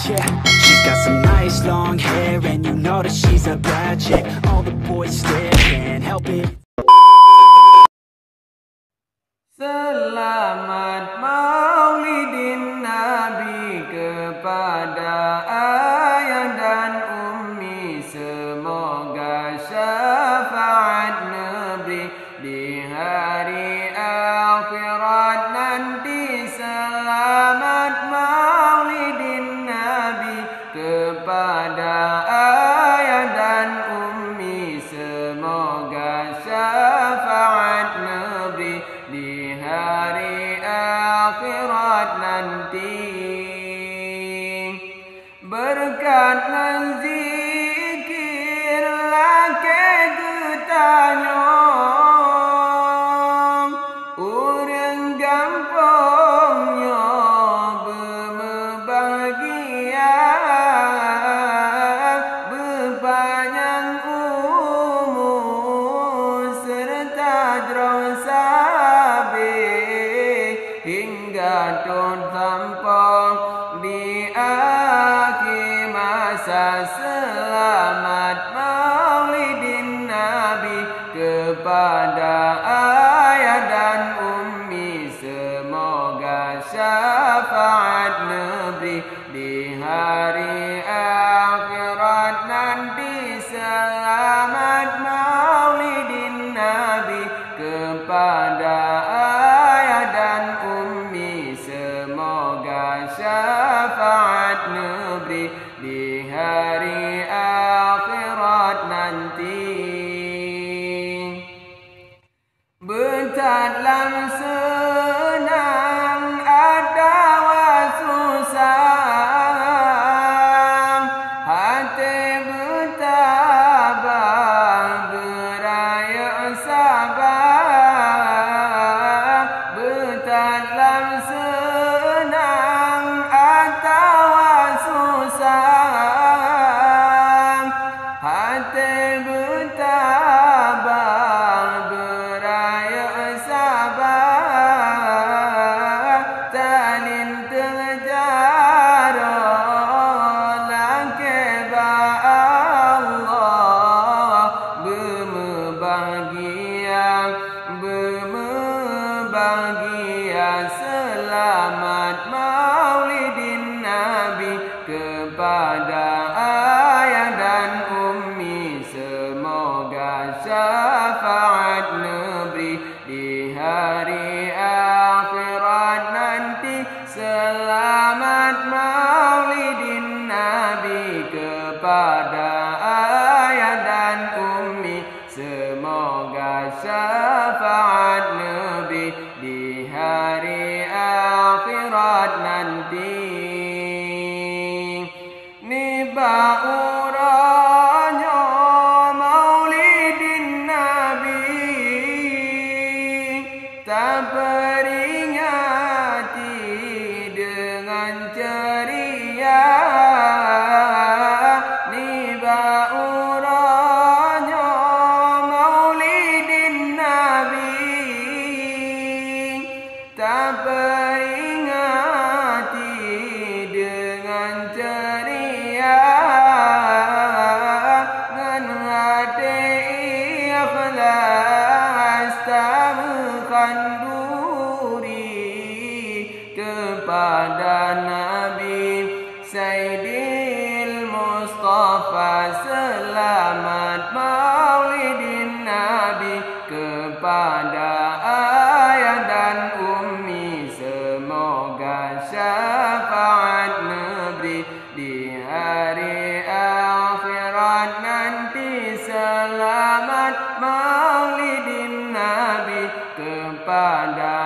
Yeah, she's got some nice long hair, and you know that she's a bad chick. All the boys stare, can't help it. Selamat Maulidin Nabi kepada ayah dan ummi, semoga syafaat Nabi di hari akhirat nanti. Selamat Maulidin Nabi kepada ayah dan ummi, semoga syafaat Nabi di hari akhirat nanti. Berkat zikir laki getanya, urang gampangnya berbahagia, berpanjang umur serta terasa hingga tot tampang di akhir masa. Selamat Maulidin Nabi kepada ayah dan ummi, semoga syafaat Nabi di hari akhirat nanti. Selamat Maulidin Nabi kepada syafaat Nabi di hari akhirat nanti. Bertatlam senang ada susah, hati bertabah beraya sabar. Bertatlam senang hati bertabah beraya sabar. Talin terjara laki Allah, berbahagia. Selamat Maulidin Nabi kepada ayah dan ummi, semoga syafaat Nabi di hari akhirat nanti. Selamat Maulidin Nabi kepada ayah dan ummi, semoga syafaat Nabi di hari akhirat nanti. Niba uranya Maulidin Nabi, tak peringati dengan ceria. Niba uranya Maulidin Nabi, tak peringati dengan ceria. Dengan hati ikhlas tak mengkanduri kepada Nabi Sayyidil Mustafa. Selamat Maulidin Nabi kepada ayah dan ummi, semoga syafaat Nabi di hari akhirat nanti. Selamat Maulidin Nabi kepada